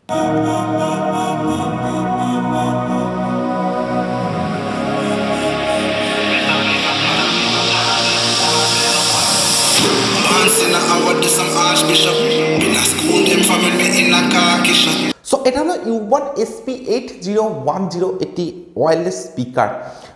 So এটা হলো Ubon SP8010 একটি ওয়্যারলেস স্পিকার।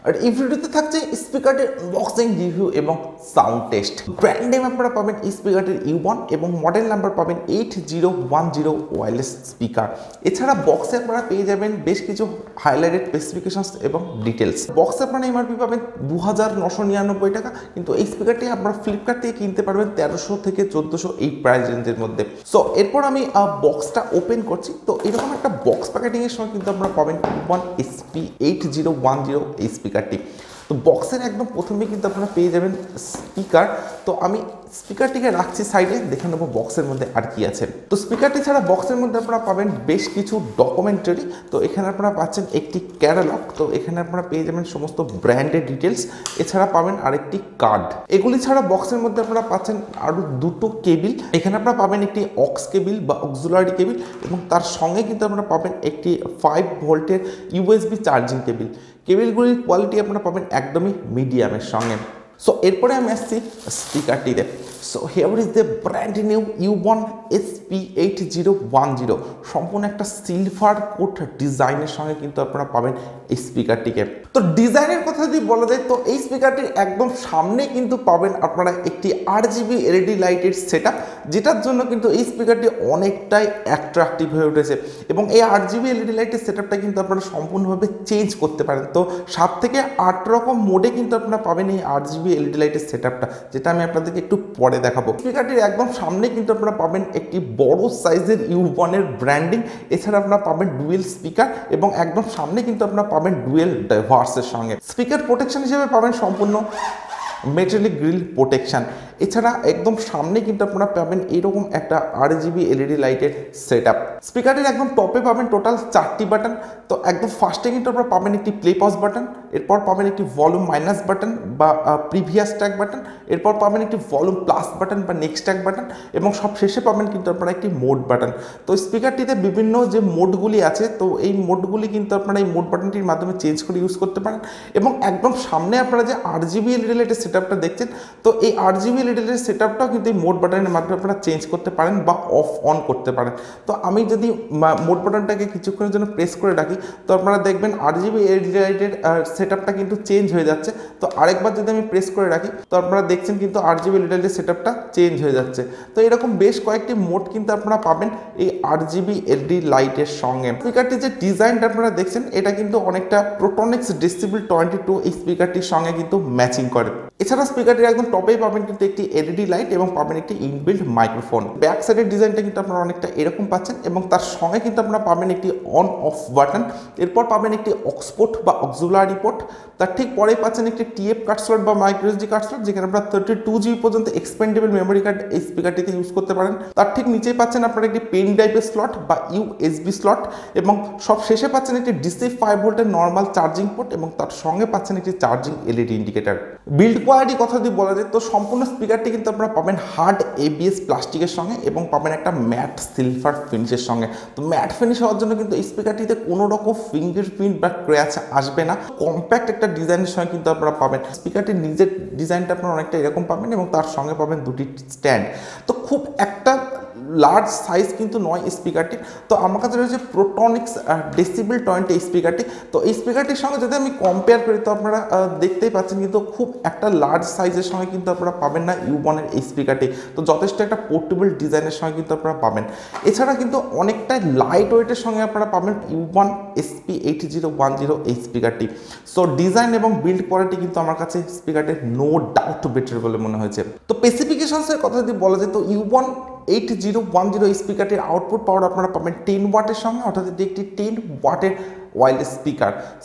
আর এই ভিডিওতে থাকছে স্পিকারটির আনবক্সিং, রিভিউ এবং সাউন্ড টেস্ট। ব্র্যান্ড নেম আপনারা পাবেন এই স্পিকারটির Ubon এবং মডেল নাম্বার পাবেন 8010 ওয়্যারলেস স্পিকার। এছাড়া বক্সে আপনারা পেয়ে যাবেন বেশ কিছু হাইলাইটেড স্পেসিফিকেশনস এবং ডিটেলস। বক্সে আপনারা এমআরপি পাবেন 2999 টাকা, কিন্তু এই স্পিকারটি আপনারা ফ্লিপকার্ট থেকে কিনতে পারবেন 1300 থেকে 1400 এই প্রাইস রেঞ্জের মধ্যে। সো এরপর আমি বক্সটা ওপেন করছি। তো এরকম একটা বক্স প্যাকেটিংয়ের সময় কিন্তু আপনারা পাবেন Ubon SP8010 এই স্পিকারটি। তো বক্সের একদম প্রথমেই কিন্তু আপনারা পেয়ে যাবেন স্পিকার। তো আমি স্পিকারটিকে রাখছি সাইডে, দেখে নেবো বক্সের মধ্যে আর কি আছে। তো স্পিকারটি ছাড়া বক্সের মধ্যে আপনারা পাবেন বেশ কিছু ডকুমেন্টারি। তো এখানে আপনারা পাচ্ছেন একটি ক্যাটালগ। তো এখানে আপনারা পেয়ে যাবেন সমস্ত ব্র্যান্ডের ডিটেলস। এছাড়া পাবেন আরেকটি কার্ড। এগুলি ছাড়া বক্সের মধ্যে আপনারা পাচ্ছেন আরও দুটো কেবিল। এখানে আপনারা পাবেন একটি অক্স কেবিল বা অক্সিলারি কেবিল, এবং তার সঙ্গে কিন্তু আপনারা পাবেন একটি 5 ভোল্টের USB চার্জিং কেবিল। কেবিলগুলির কোয়ালিটি আপনারা পাবেন একদমই মিডিয়ামের সঙ্গে। সো এরপরে আমি আসছি স্পিকারটিতে। So here is the brand new Ubon SP8010, সম্পূর্ণ একটা সিলভার কোট ডিজাইনের সঙ্গে কিন্তু আপনারা পাবেন এই স্পিকারটিকে। তো ডিজাইনের কথা যদি বলা যায়, তো এই স্পিকারটির একদম সামনে কিন্তু পাবেন আপনারা একটি RGB LED লাইটের সেটআপ, যেটার জন্য কিন্তু এই স্পিকারটি অনেকটাই অ্যাট্রাকটিভ হয়ে উঠেছে। এবং এই RGB LED লাইটের সেটআপটা কিন্তু আপনারা সম্পূর্ণভাবে চেঞ্জ করতে পারেন। তো 7 থেকে 8 রকম মোডে কিন্তু আপনারা পাবেন এই RGB LED লাইটের সেটআপটা, যেটা আমি আপনাদেরকে একটু পরে দেখাবো। স্পিকারটির একদম সামনে কিন্তু আপনারা পাবেন একটি বড় সাইজের Ubon-এর ব্র্যান্ডিং। এছাড়া আপনারা পাবেন ডুয়েল স্পিকার, এবং একদম সামনে কিন্তু আপনারা পাবেন ডুয়েল ডাইভার্সের সঙ্গে। স্পিকার প্রোটেকশন হিসেবে পাবেন সম্পূর্ণ মেটালিক গ্রিল প্রোটেকশন। এছাড়া একদম সামনে কিন্তু আপনারা পাবেন এইরকম একটা RGB LED লাইটের সেটআপ। স্পিকারের একদম টপে পাবেন টোটাল 4টি বাটন। তো একদম ফার্স্টে কিন্তু আপনারা পাবেন একটি প্লে পজ বাটন, এরপর পাবেন একটি ভলিউম মাইনাস বাটন বা প্রিভিয়াস ট্র্যাক বাটন, এরপর পাবেন একটি ভলিউম প্লাস বাটন বা নেক্সট ট্র্যাক বাটন, এবং সব শেষে পাবেন কিন্তু আপনারা একটি মোড বাটন। তো স্পিকারটিতে বিভিন্ন যে মোডগুলি আছে, তো এই মোডগুলি কিন্তু আপনারা এই মোড বাটনটির মাধ্যমে চেঞ্জ করে ইউজ করতে পারেন। এবং একদম সামনে আপনারা যে RGB LED লাইটের সেটআপটা দেখছেন, তো এই RGB LED লাইটের সেটআপটাও কিন্তু এই মোড বাটনের মাধ্যমে আপনারা চেঞ্জ করতে পারেন বা অফ অন করতে পারেন। তো আমি যদি মোড বাটনটাকে কিছুক্ষণের জন্য প্রেস করে রাখি, তো আপনারা দেখবেন RGB LED লাইটের সেটআপটা কিন্তু চেঞ্জ হয়ে যাচ্ছে। তো আরেকবার যদি আমি প্রেস করে রাখি, তো আপনারা দেখছেন কিন্তু RGB LED লাইটের সেটআপটা চেঞ্জ হয়ে যাচ্ছে। তো এরকম বেশ কয়েকটি মোড কিন্তু আপনারা পাবেন এই RGB LED লাইটের সঙ্গে। স্পিকারটির যে ডিজাইনটা আপনারা দেখছেন, এটা কিন্তু অনেকটা প্রোটনিক্স ডেসিবেল 22 এই স্পিকারটির সঙ্গে কিন্তু ম্যাচিং করে। এছাড়া স্পিকারটির একদম টপেই পাবেন কিন্তু একটি LED লাইট এবং পাবেন একটি ইনবিল্ট মাইক্রোফোন। ব্যাক সাইডের ডিজাইনটা কিন্তু আপনারা অনেকটা এরকম পাচ্ছেন, এবং তার সঙ্গে কিন্তু আপনারা পাবেন একটি অন অফ বাটন। এরপর পাবেন একটি অক্সপোর্ট বা অক্সিলারি পোর্ট। তার ঠিক পরেই পাচ্ছেন একটি TF কার্ড স্লট বা মাইক্রো SD কার্ড স্লট, যেখানে আপনারা 32GB পর্যন্ত এক্সপেন্ডেবল মেমোরি কার্ড এই স্পিকারটিতে ইউজ করতে পারেন। তার ঠিক নিচেই পাচ্ছেন আপনারা একটি পেন ড্রাইভের স্লট বা USB স্লট, এবং সব শেষে পাচ্ছেন একটি DC 5 ভোল্টের নর্মাল চার্জিং পোর্ট, এবং তার সঙ্গে পাচ্ছেন একটি charging LED indicator. Build quality কথা যদি বলা যায়, তো সম্পূর্ণ স্পিকারটি কিন্তু আপনারা পাবেন হার্ড ABS প্লাস্টিকের সঙ্গে, এবং পাবেন একটা ম্যাট সিলভার ফিনিশের সঙ্গে। তো ম্যাট ফিনিশ হওয়ার জন্য কিন্তু এই স্পিকারটিতে কোনো রকম ফিঙ্গারপ্রিন্ট বা ক্র্যাচ আসবে না। কম্প্যাক্ট একটা ডিজাইনের সঙ্গে কিন্তু আপনারা পাবেন। স্পিকারটির নিজের ডিজাইনটা আপনারা অনেকটা এরকম পাবেন, এবং তার সঙ্গে পাবেন দুটি স্ট্যান্ড। তো খুব একটা লার্জ সাইজ কিন্তু নয় স্পিকারটি। তো আমার কাছে রয়েছে প্রোটনিক্স ডেসিবেল 20 স্পিকারটি। তো এই স্পিকারটির সঙ্গে যদি আমি কম্পেয়ার করি, তো আপনারা দেখতেই পাচ্ছেন কিন্তু খুব একটা লার্জ সাইজের সঙ্গে কিন্তু আপনারা পাবেন না Ubon-এর এই স্পিকারটি। তো যথেষ্ট একটা পোর্টেবল ডিজাইনের সঙ্গে কিন্তু আপনারা পাবেন। এছাড়া কিন্তু অনেকটাই লাইট ওয়েটের সঙ্গে আপনারা পাবেন Ubon SP8010 এই স্পিকারটি। সো ডিজাইন এবং বিল্ড কোয়ালিটি কিন্তু আমার কাছে স্পিকারটির নো ডাউট বেটার বলে মনে হয়েছে। তো স্পেসিফিকেশনসের কথা যদি বলা যায়, তো Ubon 8010 স্পিকারটির আউটপুট পাওয়ার আপনারা পাবেন 10 ওয়াটের সঙ্গে, অর্থাৎ এটি একটি 10 ওয়াটের ওয়্যারলেস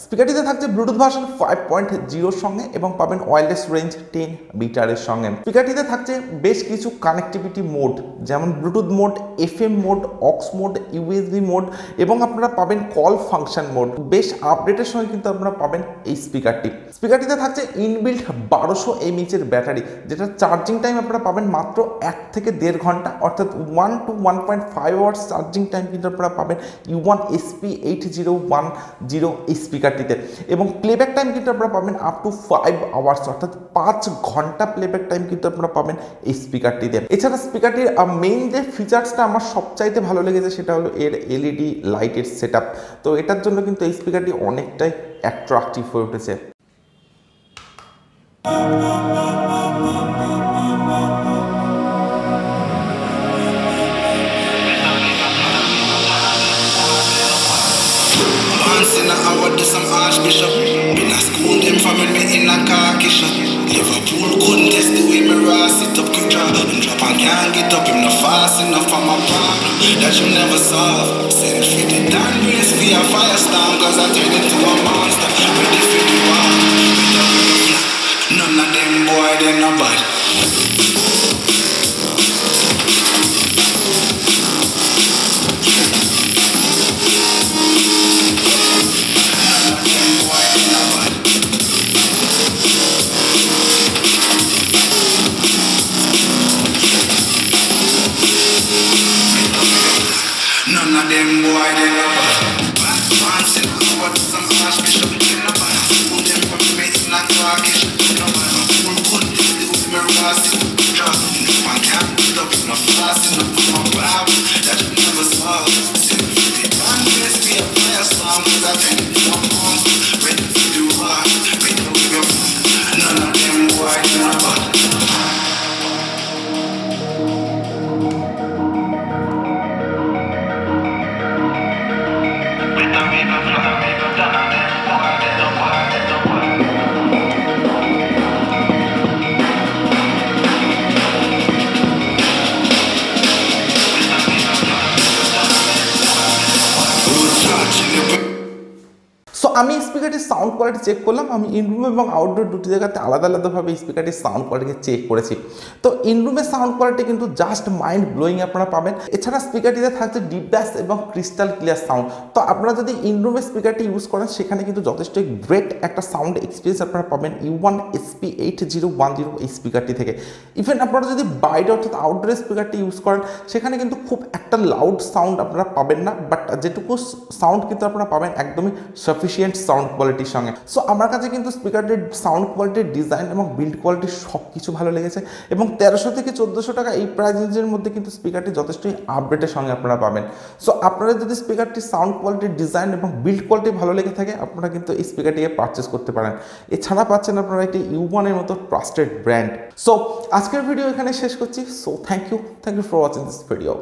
স্পিকারটিতে থাকছে ব্লুটুথ ভার্সন 5.0 সঙ্গে এবং পাবেন ওয়্যারলেস রেঞ্জ 10 মিটারের সঙ্গে। স্পিকারটিতে থাকছে বেশ কিছু কানেক্টিভিটি মোড, যেমন Bluetooth mode, FM mode, aux mode, USB mode এবং আপনারা পাবেন কল ফাংশন মোড। বেশ আপডেটের সঙ্গে কিন্তু আপনারা পাবেন এই স্পিকারটিতে থাকছে ইনবিল্ট 1200 mAh এর ব্যাটারি, যেটা চার্জিং টাইম আপনারা পাবেন মাত্র 1 থেকে 1.5 ঘন্টা, অর্থাৎ 1 to 1.5 আওয়ার্স চার্জিং টাইম কিন্তু আপনারা পাবেন Ubon SP8010 এই স্পিকারটিতে। এবং প্লেব্যাক টাইম কিন্তু আপনারা পাবেন আপ টু 5 আওয়ার্স, অর্থাৎ 5 ঘন্টা প্লেব্যাক টাইম কিন্তু আপনারা পাবেন এই স্পিকারটিতে। এছাড়া স্পিকারটির মেইন যে ফিচার্সটা আমার সবচাইতে ভালো লেগেছে সেটা হলো এর LED লাইটের সেটআপ। তো এটার জন্য কিন্তু এই স্পিকারটি অনেকটাই অ্যাট্রাকটিভ হয়ে উঠেছে। In a hour, do some archbishop. Been a school, them family me in a car kisha. Liverpool couldn't test the way me raw sit up quick drop. And drop and can't get up, him no fast enough for my problem that you never solve. Send for the damn race for a firestorm, cause I turned into a monster. Ready for the war, none of them boy, they no bad. None of them boy, they no bad. Bad man, say I want some archbishop. They no bad. Who them from me in a crakish? No bad. Who couldn't test the way me raw sit drop. If I can't put up, no fast enough for my problem that you never solve. Send for the band, race be a firestorm, cause I tell you I'm monster. Ready to do hard, ready to go. None of them boy, they no bad. So আমি স্পিকারটির sound quality check করলাম। আমি ইনরুম এবং outdoor দুটি জায়গাতে আলাদা আলাদাভাবে স্পিকারটির sound কোয়ালিটিকে check করেছি। তো ইনরুমের সাউন্ড কোয়ালিটি কিন্তু জাস্ট মাইন্ড ব্লোয়িং আপনারা পাবেন। এছাড়া স্পিকারটিতে থাকছে ডিপ ব্যাস এবং ক্রিস্টাল ক্লিয়ার সাউন্ড। তো আপনারা যদি ইনরুমের স্পিকারটি ইউজ করেন সেখানে কিন্তু যথেষ্ট গ্রেট একটা সাউন্ড এক্সপিরিয়েন্স আপনারা পাবেন Ubon SP8010 এই স্পিকারটি থেকে। ইভেন আপনারা যদি বাইরে অর্থাৎ আউটডোর স্পিকারটি ইউজ করেন সেখানে কিন্তু খুব একটা লাউড সাউন্ড আপনারা পাবেন না, বাট যেটুকু সাউন্ড কিন্তু আপনারা পাবেন একদমই সাফিসিয়েন্ট সাউন্ড কোয়ালিটির সঙ্গে। সো আমার কাছে কিন্তু স্পিকারটির সাউন্ড কোয়ালিটির ডিজাইন এবং বিল্ড কোয়ালিটি সব কিছু ভালো লেগেছে এবং 1300 থেকে 1400 টাকা এই প্রাইস রেঞ্জের মধ্যে কিন্তু স্পিকারটি যথেষ্টই আপডেটের সঙ্গে আপনারা পাবেন। সো আপনারা যদি স্পিকারটির সাউন্ড কোয়ালিটির ডিজাইন এবং বিল্ড কোয়ালিটি ভালো লেগে থাকে আপনারা কিন্তু এই স্পিকারটিকে পারচেস করতে পারেন। এছাড়া পাচ্ছেন আপনারা একটি Ubon-এর মতো ট্রাস্টেড ব্র্যান্ড। সো আজকের ভিডিও এখানে শেষ করছি। So thank you for watching this video.